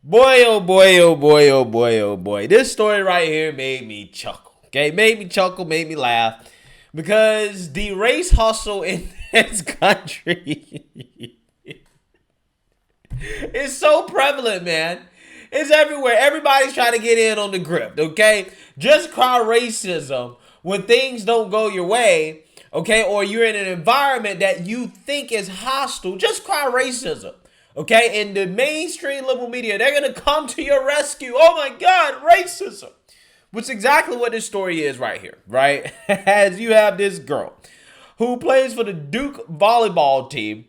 Boy, oh boy, oh boy, oh boy, oh boy. This story right here made me chuckle. Okay, made me chuckle, made me laugh. Because the race hustle in this country is so prevalent, man. It's everywhere. Everybody's trying to get in on the grip, okay? Just cry racism when things don't go your way, okay? Or you're in an environment that you think is hostile. Just cry racism. Okay, in the mainstream liberal media, they're going to come to your rescue. Oh my God, racism. Which is exactly what this story is right here, right? As you have this girl who plays for the Duke volleyball team,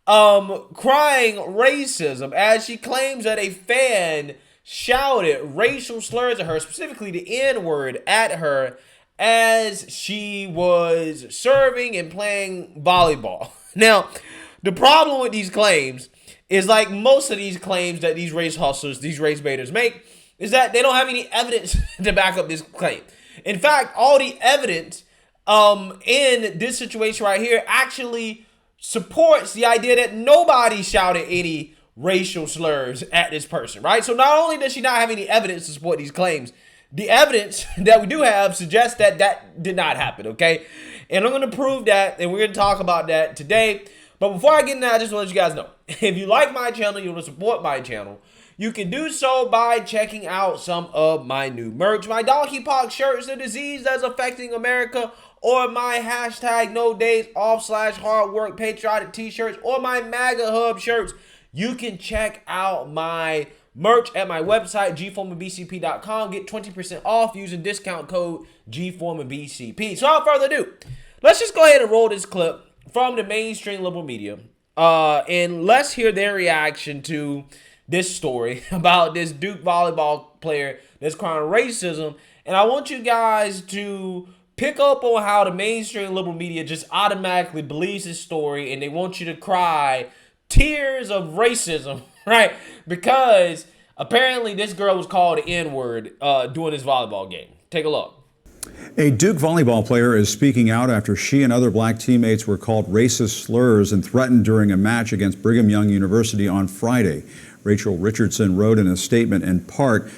crying racism as she claims that a fan shouted racial slurs at her, specifically the N-word at her, as she was serving and playing volleyball. Now, the problem with these claims is like most of these claims that these race hustlers, these race baiters make, is that they don't have any evidence to back up this claim. In fact, all the evidence in this situation right here actually supports the idea that nobody shouted any racial slurs at this person, right? So not only does she not have any evidence to support these claims, the evidence that we do have suggests that that did not happen, okay? And I'm going to prove that, and we're going to talk about that today. But before I get into that, I just want to let you guys know, if you like my channel, you want to support my channel, you can do so by checking out some of my new merch. My donkeypox shirts, the disease that's affecting America, or my hashtag no days off / hard work patriotic t-shirts, or my MAGA Hub shirts. You can check out my merch at my website, gforemanbcp.com. Get 20% off using discount code gforemanbcp. So without further ado, let's just go ahead and roll this clip from the mainstream liberal media, and let's hear their reaction to this story about this Duke volleyball player that's crying racism. And I want you guys to pick up on how the mainstream liberal media just automatically believes this story, and they want you to cry tears of racism, right? Because apparently this girl was called the N-word during this volleyball game. Take a look. A Duke volleyball player is speaking out after she and other black teammates were called racist slurs and threatened during a match against Brigham Young University on Friday. Rachel Richardson wrote in a statement in part,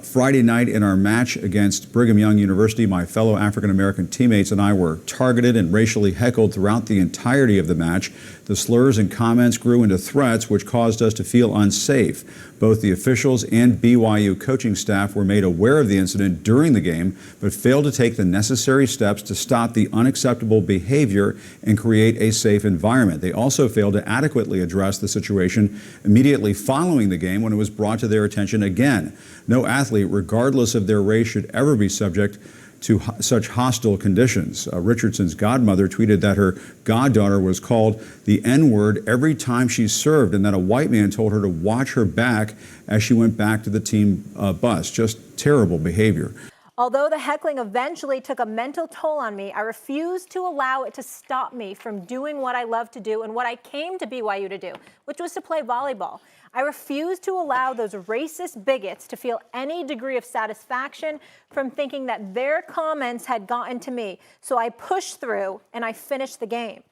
Friday night in our match against Brigham Young University, my fellow African-American teammates and I were targeted and racially heckled throughout the entirety of the match. The slurs and comments grew into threats, which caused us to feel unsafe. Both the officials and BYU coaching staff were made aware of the incident during the game, but failed to take the necessary steps to stop the unacceptable behavior and create a safe environment. They also failed to adequately address the situation immediately following the game when it was brought to their attention again. No athlete, regardless of their race, should ever be subject to such hostile conditions. Richardson's godmother tweeted that her goddaughter was called the N-word every time she served, and that a white man told her to watch her back as she went back to the team bus. Just terrible behavior. Although the heckling eventually took a mental toll on me, I refused to allow it to stop me from doing what I love to do and what I came to BYU to do, which was to play volleyball. I refused to allow those racist bigots to feel any degree of satisfaction from thinking that their comments had gotten to me. So I pushed through and I finished the game.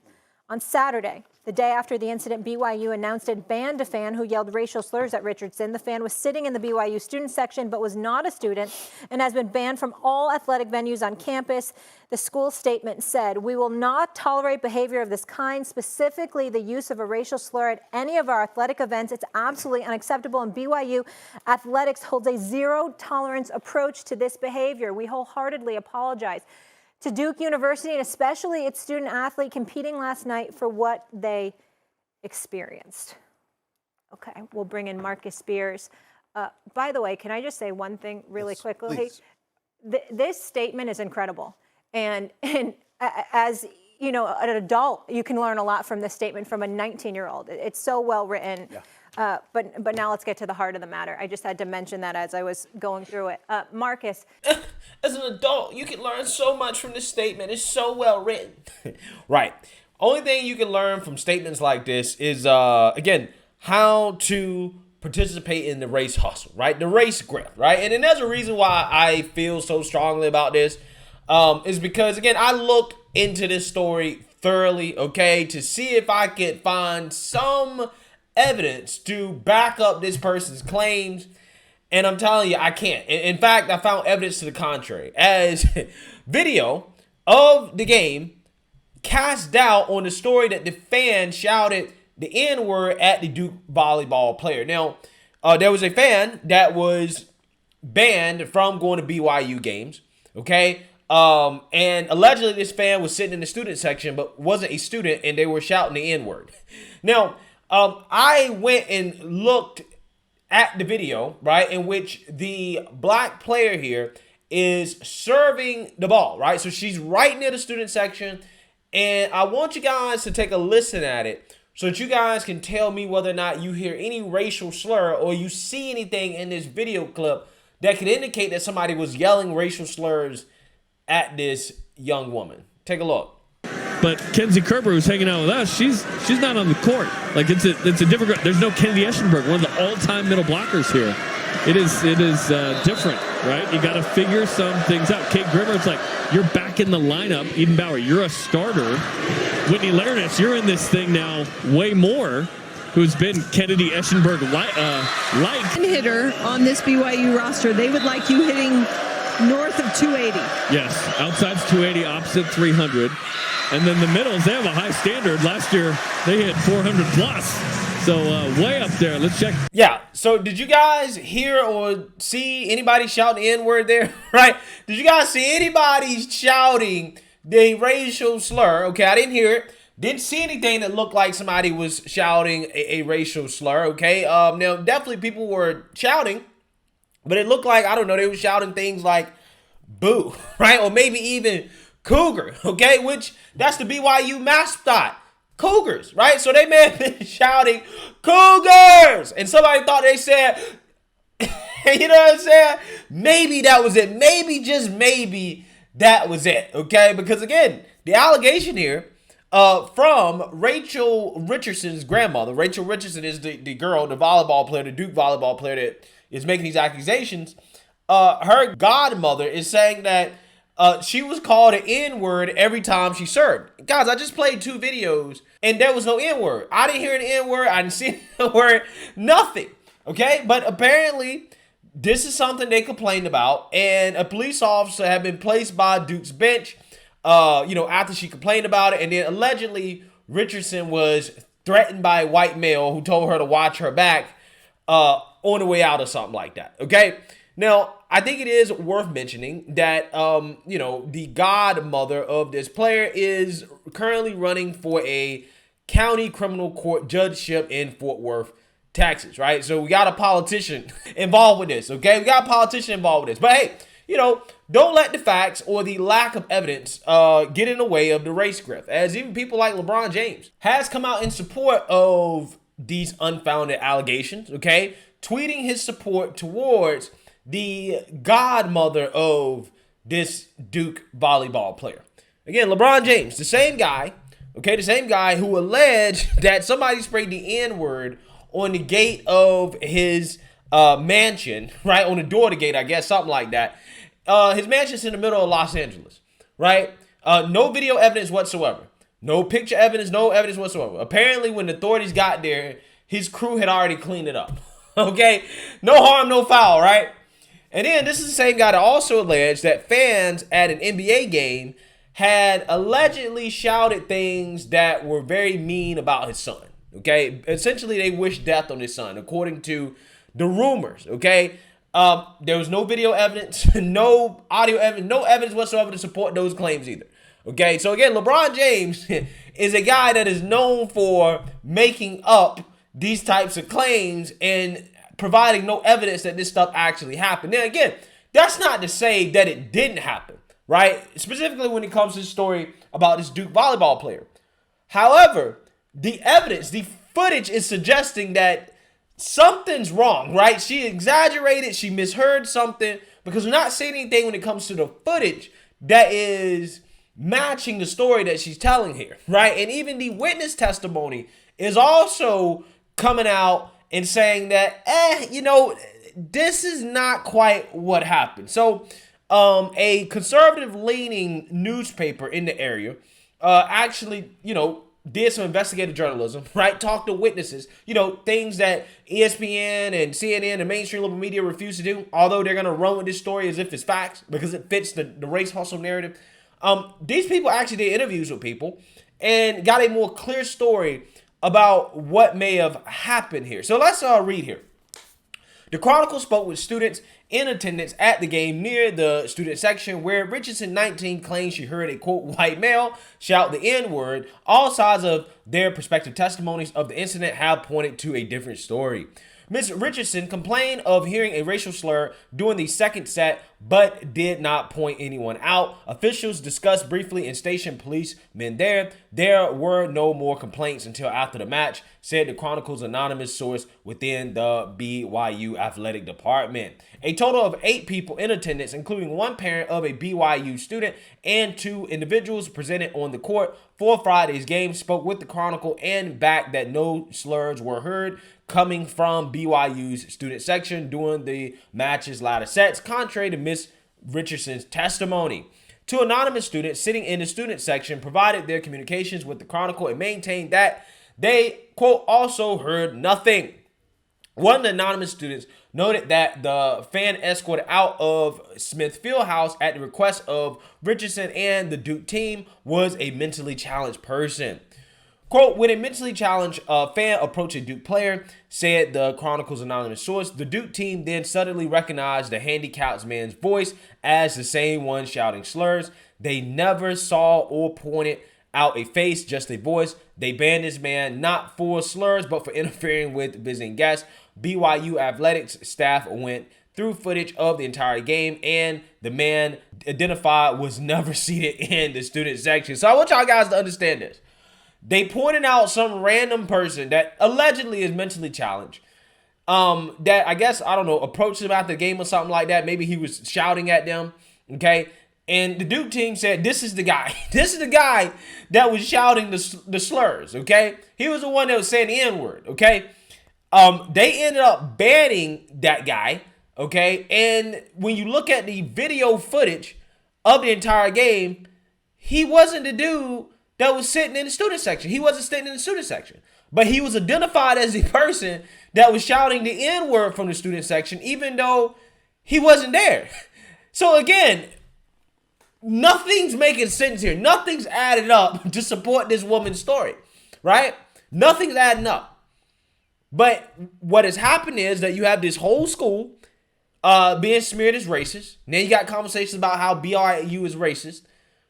On Saturday, the day after the incident, BYU announced it banned a fan who yelled racial slurs at Richardson. The fan was sitting in the BYU student section but was not a student and has been banned from all athletic venues on campus. The school statement said, "We will not tolerate behavior of this kind, specifically the use of a racial slur at any of our athletic events. It's absolutely unacceptable, and BYU Athletics holds a zero-tolerance approach to this behavior. We wholeheartedly apologize to Duke University and especially its student athlete competing last night for what they experienced." Okay, we'll bring in Marcus Spears. By the way, can I just say one thing really quickly? Please. This statement is incredible. And as you know, an adult, you can learn a lot from this statement from a 19-year-old. It's so well written. Yeah. But now let's get to the heart of the matter. I just had to mention that as I was going through it. Marcus. As an adult, you can learn so much from this statement. It's so well written. Right. Only thing you can learn from statements like this is, again, how to participate in the race hustle, right? The race grip, right? And then there's a reason why I feel so strongly about this, is because, again, I looked into this story thoroughly, okay, to see if I could find some evidence to back up this person's claims. And I'm telling you, I can't. In fact, I found evidence to the contrary, as video of the game cast doubt on the story that the fan shouted the N-word at the Duke volleyball player. Now, there was a fan that was banned from going to BYU games, okay? And allegedly this fan was sitting in the student section but wasn't a student, and they were shouting the N-word. Now, I went and looked at the video, right, in which the black player here is serving the ball, right? So she's right near the student section, and I want you guys to take a listen at it so that you guys can tell me whether or not you hear any racial slur or you see anything in this video clip that could indicate that somebody was yelling racial slurs at this young woman. Take a look. But Kenzie Kerber, who's hanging out with us, she's not on the court. Like it's a different. There's no Kennedy Eschenberg, one of the all-time middle blockers here. It is different, right? You got to figure some things out. Kate Grimmer, it's like you're back in the lineup. Eden Bauer, you're a starter. Whitney Larinitz, you're in this thing now way more. Who's been Kennedy Eschenberg like hitter on this BYU roster? They would like you hitting north of 280. Yes, outside's 280, opposite 300. And then the middles, they have a high standard. Last year, they hit 400 plus. So way up there. Let's check. Yeah, so did you guys hear or see anybody shouting the N-word there, right? Did you guys see anybody shouting the racial slur? Okay, I didn't hear it. Didn't see anything that looked like somebody was shouting a racial slur, okay? Now, definitely people were shouting, but it looked like, I don't know, they were shouting things like boo, right? Or maybe even cougar, okay? Which, that's the BYU mascot, Cougars, right? So they may have been shouting Cougars, and somebody thought they said, you know what I'm saying? Maybe that was it. Maybe, just maybe, that was it, okay? Because again, the allegation here from Rachel Richardson's grandmother. Rachel Richardson is the girl, the volleyball player, the Duke volleyball player that is making these accusations. Her godmother is saying that she was called an N-word every time she served. Guys, I just played 2 videos and there was no N-word. I didn't hear an N-word. I didn't see an N-word. Nothing. Okay? But apparently, this is something they complained about, and a police officer had been placed by Duke's bench, after she complained about it, and then allegedly Richardson was threatened by a white male who told her to watch her back on the way out or something like that. Okay? Now, I think it is worth mentioning that, the godmother of this player is currently running for a county criminal court judgeship in Fort Worth, Texas, right? So we got a politician involved with this, okay? We got a politician involved with this. But hey, don't let the facts or the lack of evidence get in the way of the race grift, as even people like LeBron James has come out in support of these unfounded allegations, okay? Tweeting his support towards the godmother of this Duke volleyball player. Again, LeBron James, the same guy who alleged that somebody sprayed the N-word on the gate of his mansion, right? On the door of the gate, I guess, something like that. His mansion's in the middle of Los Angeles, right? No video evidence whatsoever. No picture evidence, no evidence whatsoever. Apparently, when the authorities got there, his crew had already cleaned it up, okay? No harm, no foul, right? And then this is the same guy that also alleged that fans at an NBA game had allegedly shouted things that were very mean about his son, okay? Essentially, they wished death on his son, according to the rumors, okay? There was no video evidence, no audio evidence, no evidence whatsoever to support those claims either, okay? So again, LeBron James is a guy that is known for making up these types of claims and providing no evidence that this stuff actually happened. Now, again, that's not to say that it didn't happen, right? Specifically when it comes to the story about this Duke volleyball player. However, the evidence, the footage is suggesting that something's wrong, right? She exaggerated, she misheard something, because we're not seeing anything when it comes to the footage that is matching the story that she's telling here, right? And even the witness testimony is also coming out and saying that, this is not quite what happened. So, a conservative-leaning newspaper in the area actually, did some investigative journalism, right? Talked to witnesses, things that ESPN and CNN and mainstream local media refuse to do, although they're going to run with this story as if it's facts because it fits the race hustle narrative. These people actually did interviews with people and got a more clear story about what may have happened here. So let's read here. The Chronicle spoke with students in attendance at the game near the student section where Richardson, 19, claims she heard a, quote, white male shout the N-word. All sides of their prospective testimonies of the incident have pointed to a different story. Ms. Richardson complained of hearing a racial slur during the second set, but did not point anyone out. Officials discussed briefly and stationed policemen there. There were no more complaints until after the match, said the Chronicle's anonymous source within the BYU athletic department. A total of 8 people in attendance, including one parent of a BYU student and 2 individuals presented on the court for Friday's game, spoke with the Chronicle and backed that no slurs were heard coming from BYU's student section during the match's latter sets, contrary to Ms. Richardson's testimony. 2 anonymous students sitting in the student section provided their communications with the Chronicle and maintained that they, quote, also heard nothing. One of the anonymous students noted that the fan escorted out of Smith Fieldhouse at the request of Richardson and the Duke team was a mentally challenged person. Quote, when a mentally challenged fan approached a Duke player, said the Chronicle's anonymous source, the Duke team then suddenly recognized the handicapped man's voice as the same one shouting slurs. They never saw or pointed out a face, just a voice. They banned this man not for slurs, but for interfering with visiting guests. BYU athletics staff went through footage of the entire game, and the man identified was never seated in the student section. So I want y'all guys to understand this. They pointed out some random person that allegedly is mentally challenged, that I guess, I don't know, approached them after the game or something like that. Maybe he was shouting at them, okay? And the Duke team said, this is the guy. This is the guy that was shouting the slurs, okay? He was the one that was saying the N-word, okay? They ended up banning that guy, okay? And when you look at the video footage of the entire game, he wasn't the dude that was sitting in the student section. He wasn't sitting in the student section. But he was identified as the person that was shouting the N-word from the student section, even though he wasn't there. So again, nothing's making sense here. Nothing's added up to support this woman's story, right? Nothing's adding up. But what has happened is that you have this whole school being smeared as racist. And then you got conversations about how BYU is racist,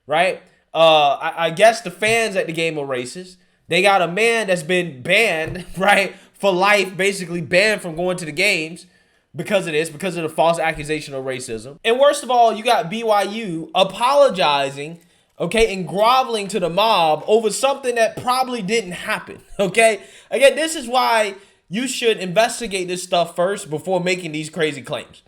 right? I guess the fans at the game are racist. They got a man that's been banned, right, for life, basically banned from going to the games because of this, because of the false accusation of racism. And worst of all, you got BYU apologizing, okay, and groveling to the mob over something that probably didn't happen, okay? Again, this is why you should investigate this stuff first before making these crazy claims.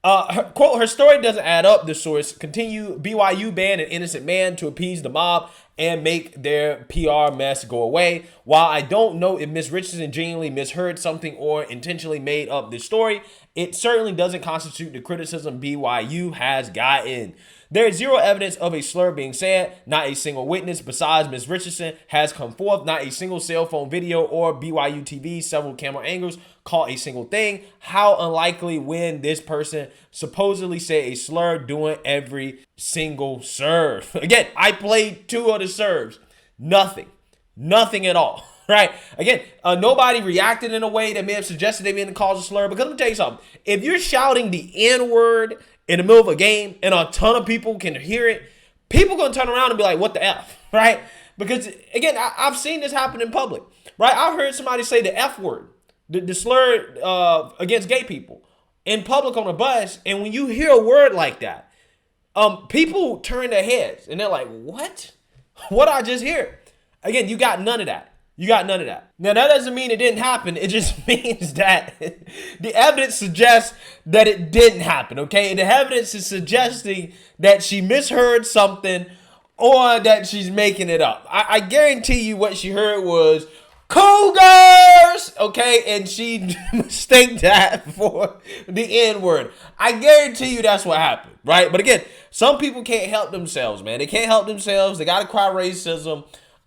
Quote, her story doesn't add up, the source continue. BYU banned an innocent man to appease the mob and make their PR mess go away. While I don't know if Ms. Richardson genuinely misheard something or intentionally made up this story, it certainly doesn't constitute the criticism BYU has gotten. There is zero evidence of a slur being said. Not a single witness besides Ms. Richardson has come forth. Not a single cell phone video or BYU TV, several camera angles caught a single thing. How unlikely when this person supposedly said a slur during every single serve. Again, I played 2 of the serves. Nothing at all. Right? Again, nobody reacted in a way that may have suggested they meant to cause a slur. Because let me tell you something. If you're shouting the N-word in the middle of a game and a ton of people can hear it, people going to turn around and be like, what the F? Right? Because, again, I've seen this happen in public. Right? I heard somebody say the F word, the slur against gay people in public on a bus. And when you hear a word like that, people turn their heads and they're like, what? What I just hear? Again, you got none of that. You got none of that. Now, that doesn't mean it didn't happen. It just means that the evidence suggests that it didn't happen, okay? And the evidence is suggesting that she misheard something or that she's making it up. I guarantee you what she heard was Cougars, okay? And she mistaked that for the N-word. I guarantee you that's what happened, right? But again, some people can't help themselves, man. They can't help themselves. They got to cry racism.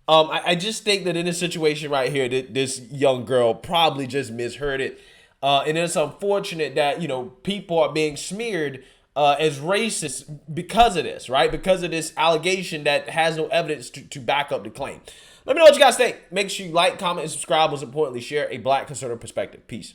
I just think that in this situation right here, this young girl probably just misheard it. And it's unfortunate that, people are being smeared as racist because of this, right? Because of this allegation that has no evidence to back up the claim. Let me know what you guys think. Make sure you like, comment, and subscribe. Most importantly, share a Black conservative perspective. Peace.